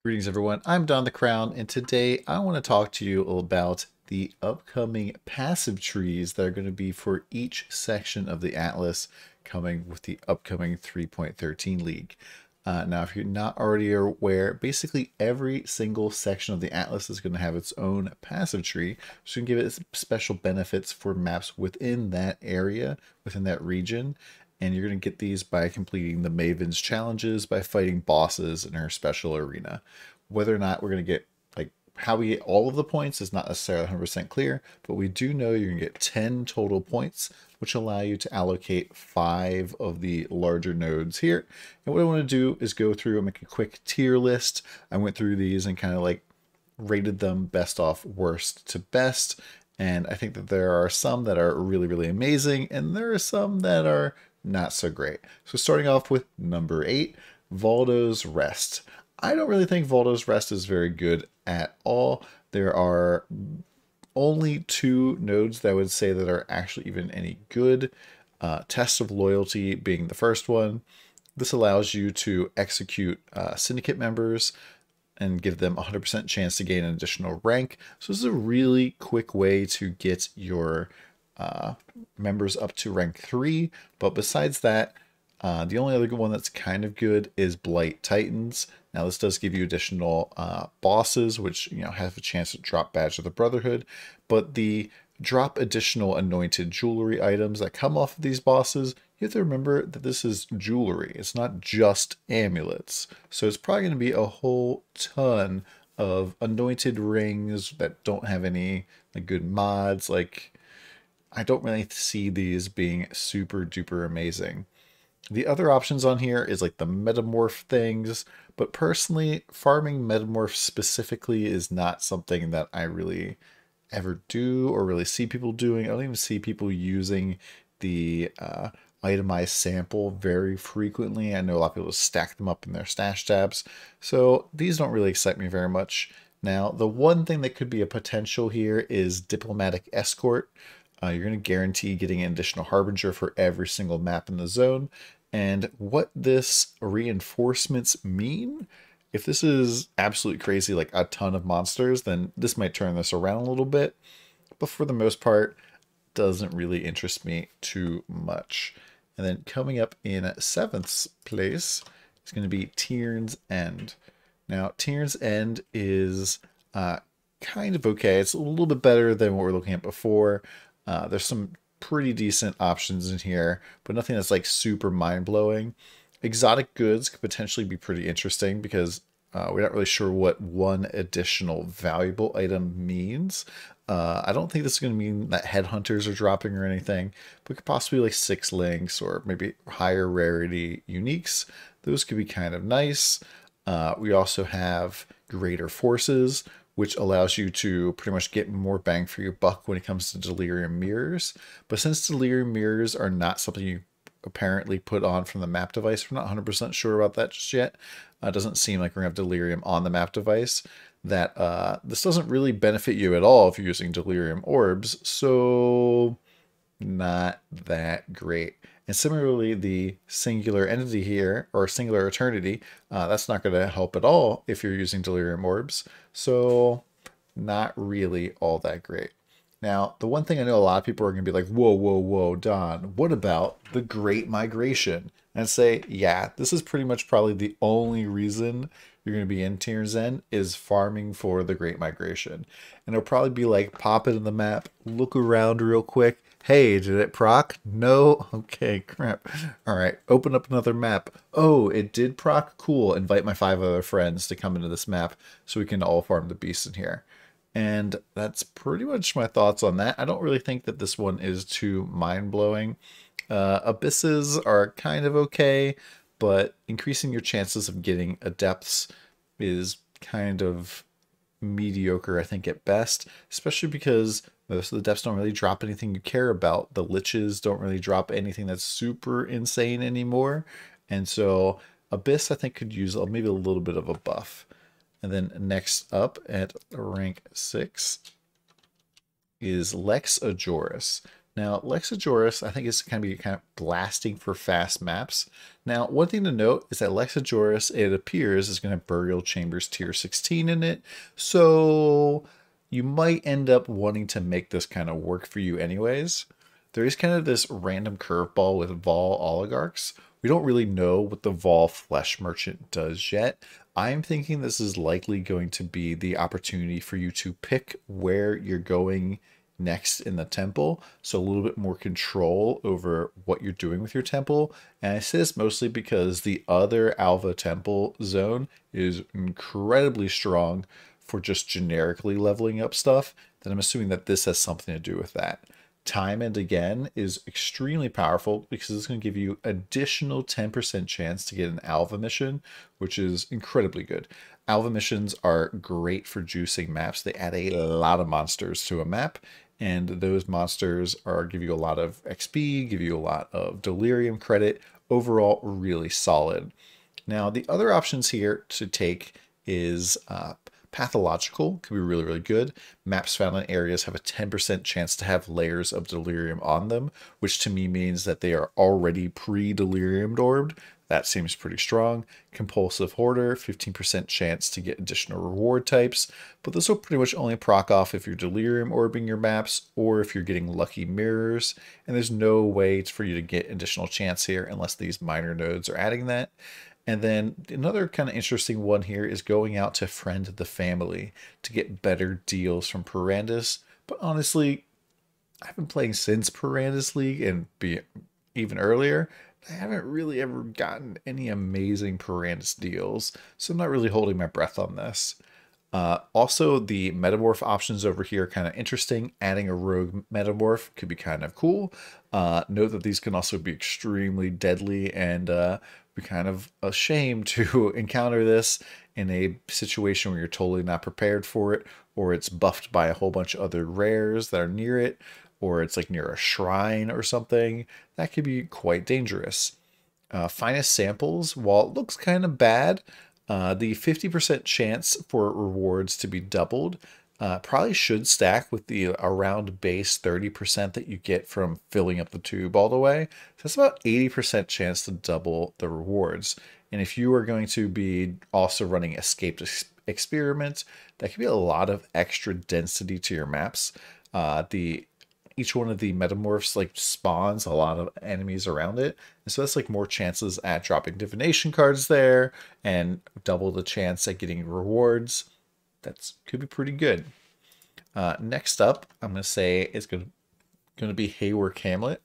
Greetings everyone, I'm DonTheCrown, and today I want to talk to you about the upcoming passive trees that are going to be for each section of the Atlas coming with the upcoming 3.13 League. Now, if you're not already aware, basically every single section of the Atlas is going to have its own passive tree, which can give it special benefits for maps within that area, within that region. And you're going to get these by completing the Maven's challenges, by fighting bosses in her special arena. Whether or not we're going to get, like, how we get all of the points is not necessarily 100% clear, but we do know you're going to get 10 total points, which allow you to allocate 5 of the larger nodes here. And what I want to do is go through and make a quick tier list. I went through these and kind of like rated them best off worst to best. And I think that there are some that are really, really amazing, and there are some that are not so great. So starting off with number 8, Voldo's Rest. I don't really think Voldo's Rest is very good at all. There are only 2 nodes that I would say that are actually even any good. Test of Loyalty being the first one. This allows you to execute syndicate members and give them 100% chance to gain an additional rank. So this is a really quick way to get your members up to rank 3. But besides that, the only other one that's kind of good is Blight Titans. Now this does give you additional bosses, which have a chance to drop Badge of the Brotherhood, but the drop additional anointed jewelry items that come off of these bosses, you have to remember that this is jewelry. It's not just amulets. So it's probably going to be a whole ton of anointed rings that don't have any good mods. Like, I don't really see these being super duper amazing. The other options on here is like the metamorph things, but personally, farming metamorph specifically is not something that I really ever do or really see people doing. I don't even see people using the itemized sample very frequently. I know a lot of people stack them up in their stash tabs, so these don't really excite me very much. Now, the one thing that could be a potential here is Diplomatic Escort. You're going to guarantee getting an additional Harbinger for every single map in the zone. And what this reinforcements mean, if this is absolutely crazy, like a ton of monsters, then this might turn this around a little bit. But for the most part, doesn't really interest me too much. And then coming up in 7th place is going to be Tiernes End. Now, Tiernes End is kind of okay. It's a little bit better than what we're looking at before. There's some pretty decent options in here, but nothing that's like super mind-blowing. Exotic goods could potentially be pretty interesting because we're not really sure what one additional valuable item means. I don't think this is going to mean that headhunters are dropping or anything, but could possibly like 6 links or maybe higher rarity uniques. Those could be kind of nice. We also have greater forces, which allows you to pretty much get more bang for your buck when it comes to delirium mirrors. But since delirium mirrors are not something you apparently put on from the map device, we're not 100% sure about that just yet. It doesn't seem like we're going to have delirium on the map device. That this doesn't really benefit you at all if you're using delirium orbs, so not that great. And similarly, the singular entity here, or singular eternity, that's not going to help at all if you're using delirium orbs. So not really all that great. Now, the one thing I know a lot of people are going to be like, whoa, whoa, whoa, Don, what about the Great Migration? And say, yeah, this is pretty much probably the only reason you're going to be in Tiernes End is farming for the Great Migration. And it'll probably be like, pop it in the map, look around real quick. Hey, did it proc? No? Okay, crap. All right, open up another map. Oh, it did proc? Cool. Invite my 5 other friends to come into this map so we can all farm the beasts in here. And that's pretty much my thoughts on that. I don't really think that this one is too mind-blowing. Abysses are kind of okay, but increasing your chances of getting adepts is kind of mediocre, I think, at best, especially because most of the depths don't really drop anything you care about. The liches don't really drop anything that's super insane anymore. And so Abyss, I think, could use maybe a little bit of a buff. And then next up at rank 6 is Lex Joris. Now, Alexia Joris, I think, is going to be kind of blasting for fast maps. Now, one thing to note is that Alexia Joris, it appears, is going to have Burial Chambers tier 16 in it. So you might end up wanting to make this kind of work for you anyways. There is kind of this random curveball with Vol Oligarchs. We don't really know what the Vol Flesh Merchant does yet. I'm thinking this is likely going to be the opportunity for you to pick where you're going next in the temple, so a little bit more control over what you're doing with your temple. And I say this mostly because the other Alva temple zone is incredibly strong for just generically leveling up stuff, then I'm assuming that this has something to do with that. Time and Again is extremely powerful because it's going to give you additional 10% chance to get an Alva mission, which is incredibly good. Alva missions are great for juicing maps. They add a lot of monsters to a map, and those monsters give you a lot of XP, give you a lot of delirium credit. Overall, really solid. Now, the other options here to take is Pathological. Could be really, really good. Maps found in areas have a 10% chance to have layers of delirium on them, which to me means that they are already pre-delirium orbed. That seems pretty strong. Compulsive Hoarder, 15% chance to get additional reward types, but this will pretty much only proc off if you're delirium orbing your maps or if you're getting lucky mirrors, and there's no way for you to get additional chance here unless these minor nodes are adding that. And then another kind of interesting one here is going out to Friend the Family to get better deals from Perandus, but honestly, I've been playing since Perandus League and even earlier. I haven't really ever gotten any amazing Perandus deals, so I'm not really holding my breath on this. Also, the metamorph options over here are kind of interesting. Adding a rogue metamorph could be kind of cool. Note that these can also be extremely deadly, and be kind of a shame to encounter this in a situation where you're totally not prepared for it, or it's buffed by a whole bunch of other rares that are near it, or it's like near a shrine or something. That could be quite dangerous. Finest Samples, while it looks kind of bad, the 50% chance for rewards to be doubled probably should stack with the around base 30% that you get from filling up the tube all the way. So that's about 80% chance to double the rewards. And if you are going to be also running Escaped Experiment, that could be a lot of extra density to your maps. Each one of the metamorphs like spawns a lot of enemies around it, and so that's like more chances at dropping divination cards there and double the chance at getting rewards. That's could be pretty good. Next up, I'm going to say it's going to be Hayward Hamlet,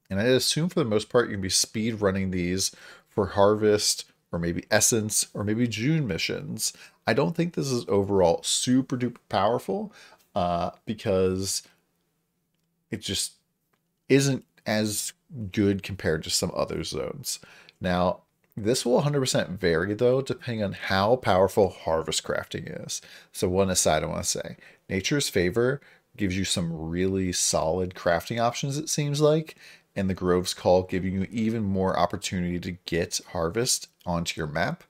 and I assume for the most part you're going to be speed running these for Harvest or maybe Essence or maybe June missions. I don't think this is overall super duper powerful because it just isn't as good compared to some other zones. Now, this will 100% vary, though, depending on how powerful harvest crafting is. So one aside I want to say, Nature's Favor gives you some really solid crafting options, it seems like, and the Grove's Call giving you even more opportunity to get harvest onto your map.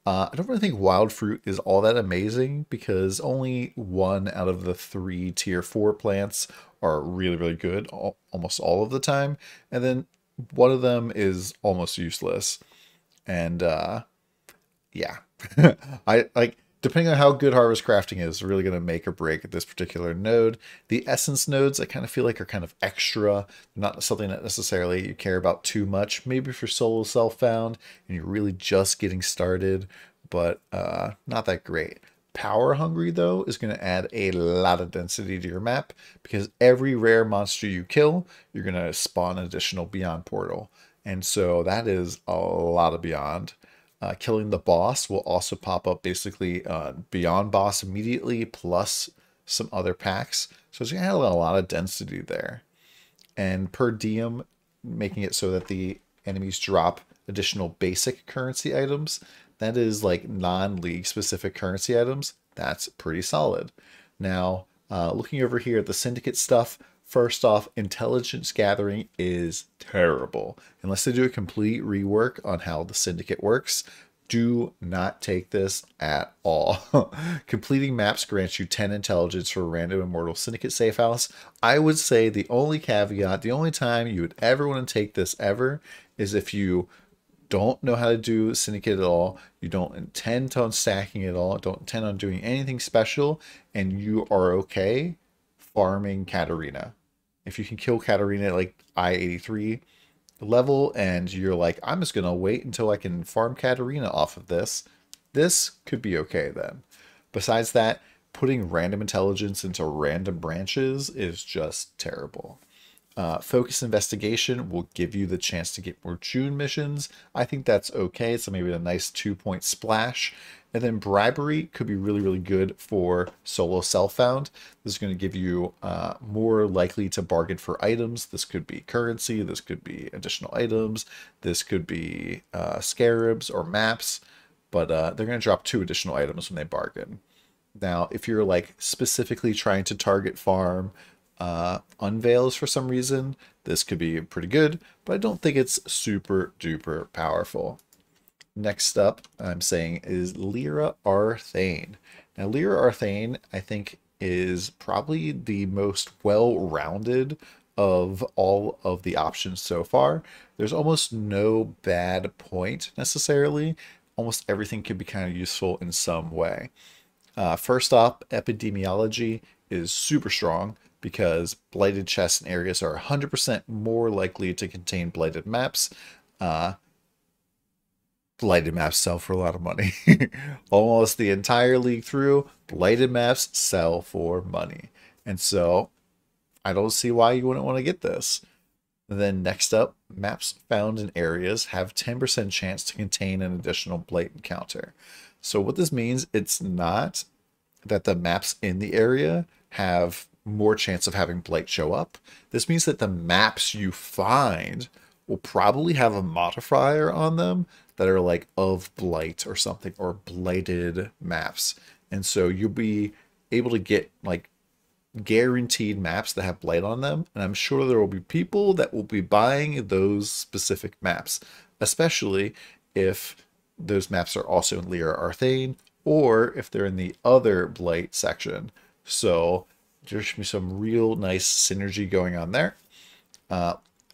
I don't really think Wild Fruit is all that amazing because only 1 out of the 3 tier 4 plants are really, really good almost all of the time. And then one of them is almost useless. And yeah, I like depending on how good harvest crafting is really going to make or break at this particular node. The essence nodes I kind of feel like are kind of extra, not something that necessarily you care about too much. Maybe for solo self-found and you're really just getting started, but not that great. Power Hungry, though, is going to add a lot of density to your map because every rare monster you kill, you're going to spawn an additional Beyond Portal. And so that is a lot of Beyond. Killing the boss will also pop up basically Beyond Boss immediately, plus some other packs. So it's going to add a lot of density there. And per diem, making it so that the enemies drop additional basic currency items. That is like non-league specific currency items. That's pretty solid. Now, looking over here at the Syndicate stuff, first off, intelligence gathering is terrible. Unless they do a complete rework on how the Syndicate works, Do not take this at all. Completing maps grants you 10 intelligence for a random Immortal Syndicate safe house. I would say the only caveat, the only time you would ever want to take this ever is if you don't know how to do Syndicate at all, you don't intend on stacking it at all, don't intend on doing anything special, and you are okay farming Katarina. If you can kill Katarina at like I-83 level and you're like, I'm just gonna wait until I can farm Katarina off of this, this could be okay then. Besides that, putting random intelligence into random branches is just terrible. Focus investigation will give you the chance to get more June missions. I think that's okay. So maybe a nice 2-point splash. And then bribery could be really, really good for solo self-found. This is going to give you more likely to bargain for items. This could be currency. This could be additional items. This could be scarabs or maps. But they're going to drop 2 additional items when they bargain. Now, if you're like specifically trying to target farm unveils for some reason, this could be pretty good, but I don't think it's super duper powerful. Next up, I'm saying is Lyrithane. Now, Lyrithane, I think, is probably the most well-rounded of all of the options so far. There's almost no bad point necessarily. Almost everything could be kind of useful in some way. First off, epidemiology is super strong because blighted chests and areas are 100% more likely to contain blighted maps. Blighted maps sell for a lot of money. Almost the entire league through, blighted maps sell for money. And so I don't see why you wouldn't want to get this. And then next up, maps found in areas have 10% chance to contain an additional blight encounter. So what this means, it's not that the maps in the area have more chance of having blight show up. This means that the maps you find will probably have a modifier on them that are like of blight or something, or blighted maps. And so you'll be able to get like guaranteed maps that have blight on them. And I'm sure there will be people that will be buying those specific maps, especially if those maps are also in Lyrithane or if they're in the other blight section. So there should be some real nice synergy going on there.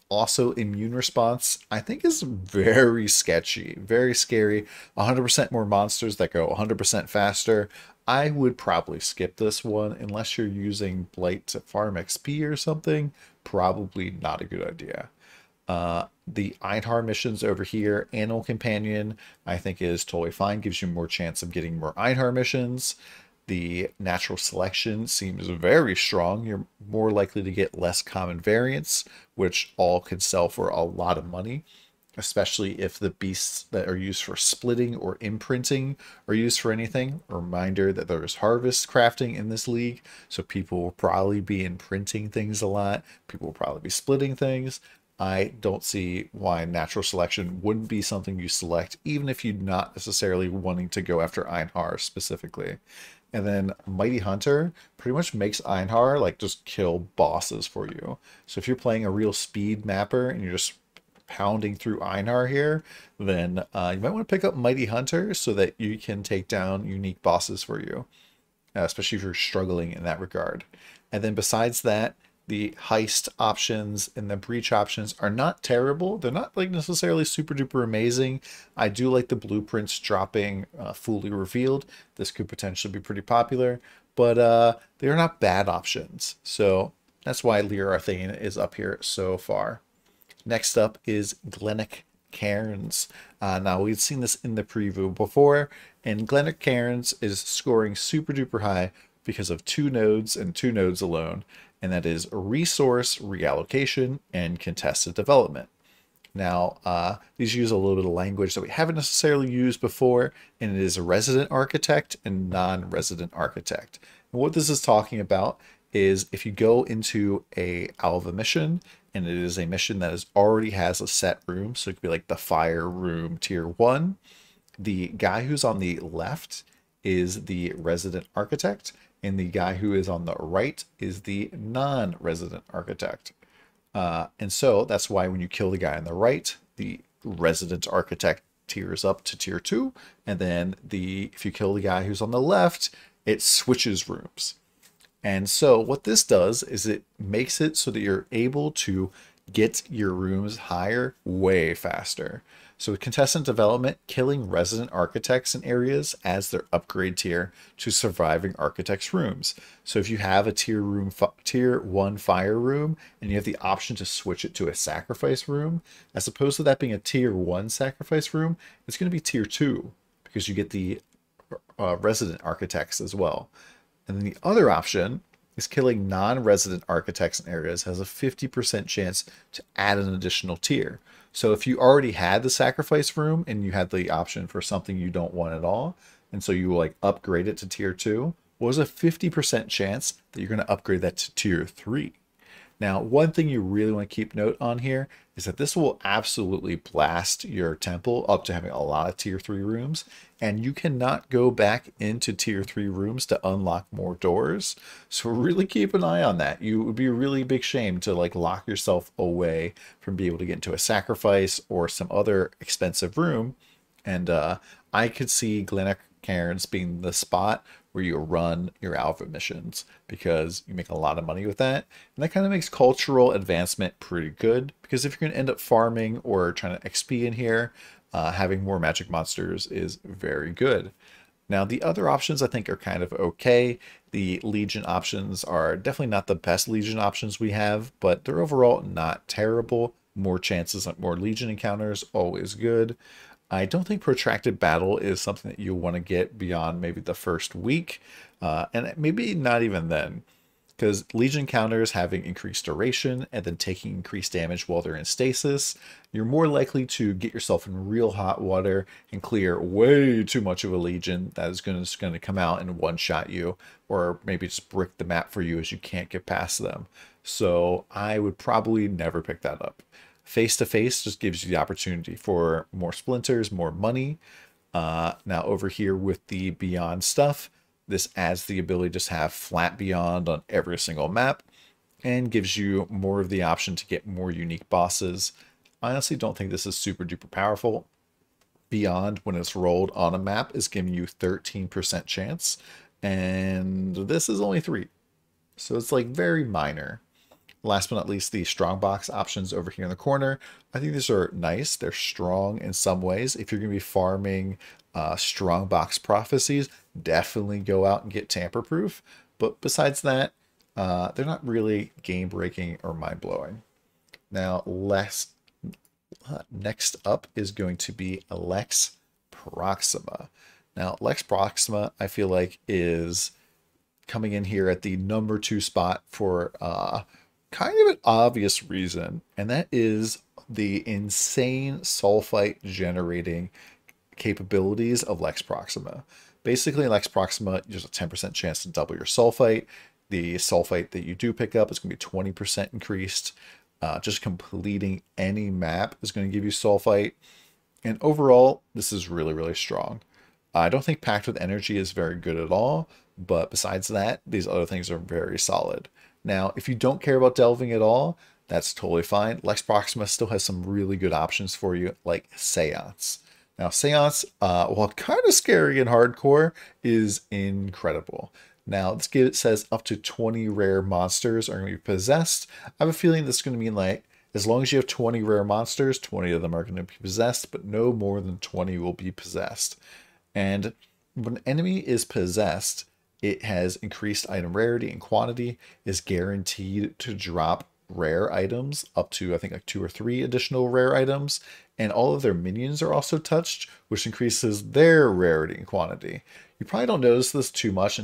Also, immune response, I think, is very sketchy, very scary. 100% more monsters that go 100% faster. I would probably skip this one unless you're using blight to farm XP or something. Probably not a good idea. The Einhar missions over here, Animal Companion, I think is totally fine. Gives you more chance of getting more Einhar missions. The natural selection seems very strong. You're more likely to get less common variants, which all could sell for a lot of money, especially if the beasts that are used for splitting or imprinting are used for anything. A reminder that there's harvest crafting in this league, so people will probably be imprinting things a lot. People will probably be splitting things. I don't see why natural selection wouldn't be something you select, even if you're not necessarily wanting to go after Einhar specifically. And then Mighty Hunter pretty much makes Einhar like just kill bosses for you. So if you're playing a real speed mapper and you're just pounding through Einhar here, then you might want to pick up Mighty Hunter so that you can take down unique bosses for you, especially if you're struggling in that regard. And then besides that, the heist options and the breach options are not terrible. They're not like necessarily super duper amazing. I do like the blueprints dropping fully revealed. This could potentially be pretty popular, but they're not bad options. So that's why Lyrithane is up here so far. Next up is Glencairns. Now we've seen this in the preview before, and Glencairns is scoring super duper high because of 2 nodes and 2 nodes alone. And that is resource reallocation and contested development. Now, these use a little bit of language that we haven't necessarily used before, and it is a resident architect and non-resident architect. And what this is talking about is if you go into a Alva mission, and it is a mission that already has a set room, so it could be like the fire room tier 1, the guy who's on the left is the resident architect, and the guy who is on the right is the non-resident architect. And so that's why when you kill the guy on the right, the resident architect tiers up to tier 2, and then if you kill the guy who's on the left, it switches rooms. And so what this does is it makes it so that you're able to get your rooms higher way faster. So with contestant development, killing resident architects in areas adds their upgrade tier to surviving architects' rooms. So if you have a tier 1 fire room and you have the option to switch it to a sacrifice room, as opposed to that being a tier 1 sacrifice room, it's going to be tier 2 because you get the resident architects as well. And then the other option is killing non-resident architects in areas has a 50% chance to add an additional tier. So if you already had the sacrifice room and you had the option for something you don't want at all, and so you like upgrade it to tier 2, well, there's a 50% chance that you're going to upgrade that to tier 3. Now, one thing you really want to keep note on here is that this will absolutely blast your temple up to having a lot of tier 3 rooms, and you cannot go back into tier 3 rooms to unlock more doors. So really keep an eye on that. You would be a really big shame to like lock yourself away from being able to get into a sacrifice or some other expensive room. And I could see Glencairns being the spot where you run your alpha missions because you make a lot of money with that. And that kind of makes cultural advancement pretty good because if you're going to end up farming or trying to XP in here, having more magic monsters is very good. Now, the other options I think are kind of okay. The Legion options are definitely not the best Legion options we have, but they're overall not terrible. More chances at more Legion encounters, always good. I don't think protracted battle is something that you want to get beyond maybe the first week, and maybe not even then, because Legion encounters having increased duration and then taking increased damage while they're in stasis, you're more likely to get yourself in real hot water and clear way too much of a Legion that is going to come out and one-shot you, or maybe just brick the map for you as you can't get past them. So I would probably never pick that up. Face-to-face just gives you the opportunity for more splinters, more money. Now over here with the Beyond stuff, this adds the ability to just have flat Beyond on every single map and gives you more of the option to get more unique bosses. I honestly don't think this is super duper powerful. Beyond, when it's rolled on a map, is giving you 13% chance, and this is only 3. So it's like very minor. Last but not least, the strongbox options over here in the corner. I think these are nice. They're strong in some ways. If you're going to be farming strongbox prophecies, definitely go out and get tamper-proof. But besides that, they're not really game-breaking or mind-blowing. Now, next up is going to be Lex Proxima. Now, Lex Proxima, I feel like, is coming in here at the number 2 spot for kind of an obvious reason, and that is the insane sulfite generating capabilities of Lex Proxima. Basically, Lex Proxima, there's a 10% chance to double your sulfite. The sulfite that you do pick up is going to be 20% increased. Just completing any map is going to give you sulfite. And overall, this is really, really strong. I don't think Packed with Energy is very good at all, but besides that, these other things are very solid. Now, if you don't care about delving at all, that's totally fine. Lex Proxima still has some really good options for you, like Seance. Now, Seance, while kind of scary and hardcore, is incredible. Now, this says up to 20 rare monsters are going to be possessed. I have a feeling this is going to mean like, as long as you have 20 rare monsters, 20 of them are going to be possessed, but no more than 20 will be possessed. And when an enemy is possessed, it has increased item rarity and quantity, is guaranteed to drop rare items up to, I think, like 2 or 3 additional rare items. And all of their minions are also touched, which increases their rarity and quantity. You probably don't notice this too much,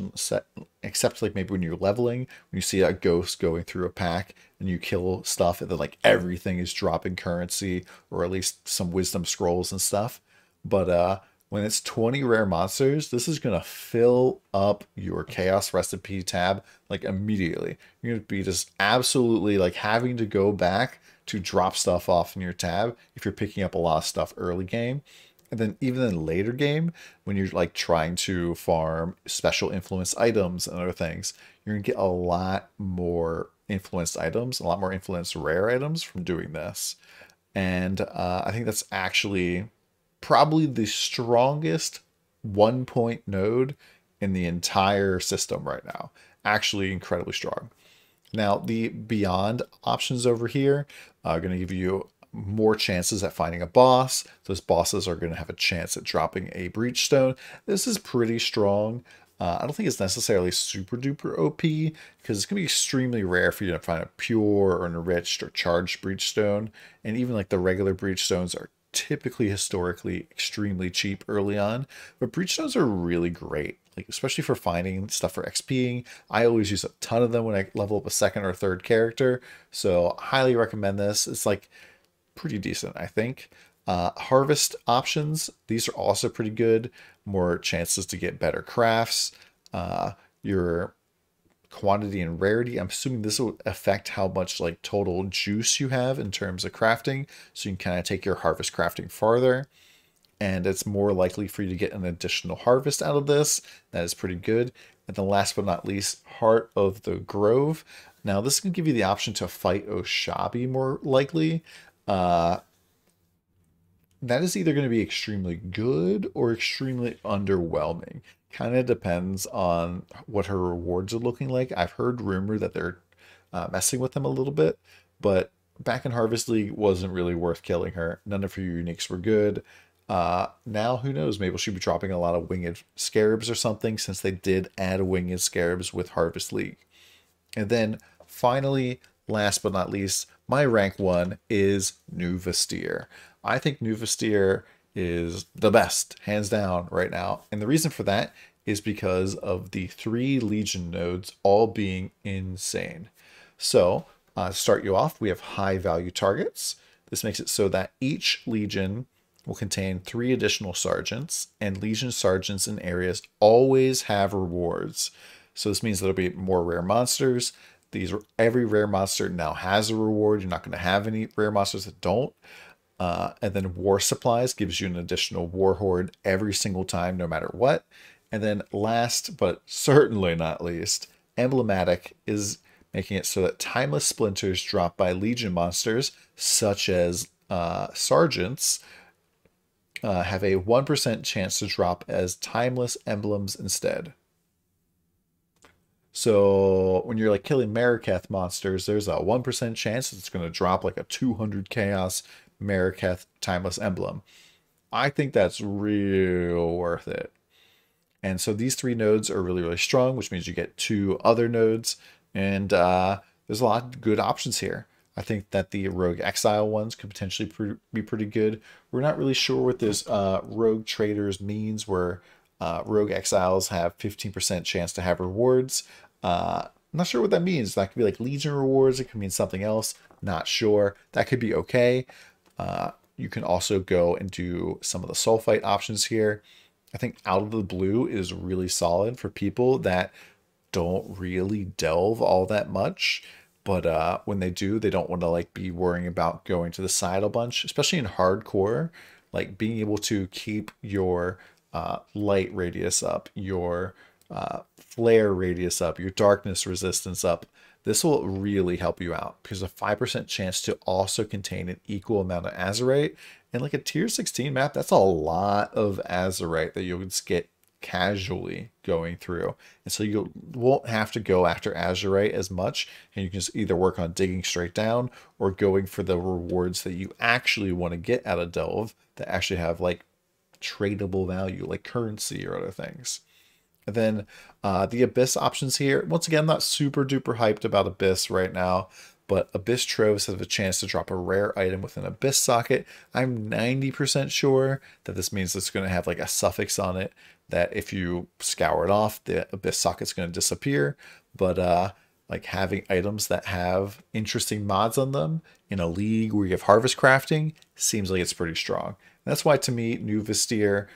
except like maybe when you're leveling, when you see a ghost going through a pack and you kill stuff and then like everything is dropping currency or at least some wisdom scrolls and stuff. But when it's 20 rare monsters, this is going to fill up your Chaos Recipe tab like immediately. You're going to be just absolutely like having to go back to drop stuff off in your tab if you're picking up a lot of stuff early game. And then even in later game, when you're like trying to farm special influence items and other things, you're going to get a lot more influenced items, a lot more influenced rare items from doing this. And I think that's actually probably the strongest 1-point node in the entire system right now. Actually incredibly strong. Now, the beyond options over here are going to give you more chances at finding a boss. Those bosses are going to have a chance at dropping a breachstone. This is pretty strong. I don't think it's necessarily super duper OP because it's going to be extremely rare for you to find a pure or enriched or charged breachstone. And even like the regular breachstones are typically historically extremely cheap early on, but breachstones are really great, like especially for finding stuff for XPing. I always use a ton of them when I level up a second or third character, so highly recommend this. It's like pretty decent, I think. Harvest options, these are also pretty good. More chances to get better crafts. Your quantity and rarity, I'm assuming this will affect how much like total juice you have in terms of crafting, so you can kind of take your harvest crafting farther, and it's more likely for you to get an additional harvest out of this. That is pretty good. And then last but not least, Heart of the Grove. Now this can give you the option to fight Oshabi more likely. That is either going to be extremely good or extremely underwhelming. Kind of depends on what her rewards are looking like. I've heard rumor that they're messing with them a little bit, but back in Harvest League wasn't really worth killing her. None of her uniques were good. Now, who knows? Maybe she'll be dropping a lot of winged scarabs or something, since they did add winged scarabs with Harvest League. And then finally, last but not least, my rank 1 is Nuvastir. I think Nuvastir is the best, hands down, right now. And the reason for that is because of the 3 Legion nodes all being insane. So, to start you off, we have high value targets. This makes it so that each Legion will contain 3 additional sergeants, and Legion sergeants in areas always have rewards. So this means there'll be more rare monsters. Every rare monster now has a reward. You're not going to have any rare monsters that don't. And then war supplies gives you an additional war horde every single time, no matter what. And then last, but certainly not least, emblematic is making it so that timeless splinters dropped by Legion monsters, such as sergeants, have a 1% chance to drop as timeless emblems instead. So when you're like killing Mariketh monsters, there's a 1% chance it's going to drop like a 200 chaos Mariketh timeless emblem. I think that's real worth it. And so these 3 nodes are really, really strong, which means you get 2 other nodes. And there's a lot of good options here. I think that the Rogue Exile ones could potentially be pretty good. We're not really sure what this Rogue Traders means, where Rogue Exiles have 15% chance to have rewards. I'm not sure what that means. That could be like Legion rewards. It could mean something else. Not sure. That could be okay. You can also go and do some of the Sulfite options here. I think Out of the Blue is really solid for people that don't really delve all that much. But when they do, they don't want to like be worrying about going to the side a bunch, especially in hardcore. Like being able to keep your light radius up, your flare radius up, your darkness resistance up. This will really help you out, because a 5% chance to also contain an equal amount of Azerite. And like a tier 16 map, that's a lot of Azerite that you'll just get casually going through. And so you won't have to go after Azerite as much, and you can just either work on digging straight down or going for the rewards that you actually want to get out of Delve that actually have like tradable value, like currency or other things. And then the Abyss options here. Once again, I'm not super duper hyped about Abyss right now, but Abyss Troves have a chance to drop a rare item with an Abyss socket. I'm 90% sure that this means it's going to have like a suffix on it, that if you scour it off, the Abyss socket's going to disappear. But like having items that have interesting mods on them in a league where you have harvest crafting seems like it's pretty strong. And that's why, to me, Nuvastir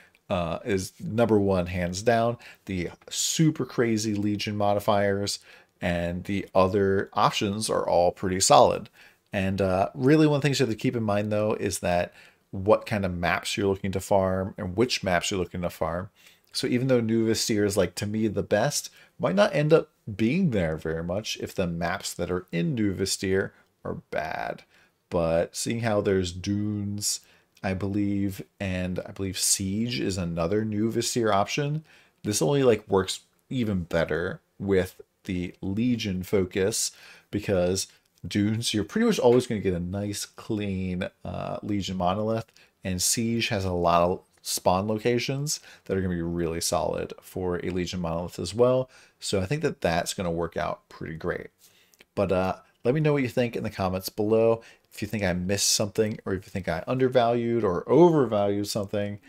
is number 1, hands down. The super crazy Legion modifiers and the other options are all pretty solid. And really one of the things you have to keep in mind, though, is that what kind of maps you're looking to farm and which maps you're looking to farm. So even though Nuvastir is, like, to me, the best, might not end up being there very much if the maps that are in Nuvastir are bad. But seeing how there's dunes I believe, and I believe Siege is another Nuvastir option. This only like works even better with the Legion focus because Dunes, you're pretty much always going to get a nice clean Legion monolith, and Siege has a lot of spawn locations that are going to be really solid for a Legion monolith as well. So I think that that's going to work out pretty great. But let me know what you think in the comments below. If you think I missed something, or if you think I undervalued or overvalued something,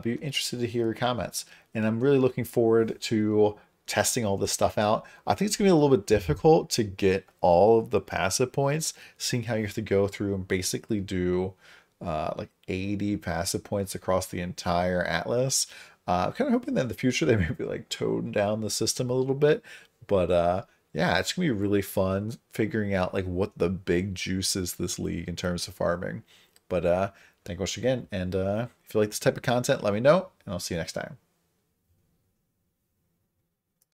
be interested to hear your comments. And I'm really looking forward to testing all this stuff out. I think it's gonna be a little bit difficult to get all of the passive points, seeing how you have to go through and basically do like 80 passive points across the entire atlas. I'm kind of hoping that in the future they maybe like tone down the system a little bit, but yeah, it's gonna be really fun figuring out like what the big juice is this league in terms of farming. But thank you much again, and if you like this type of content, let me know, and I'll see you next time.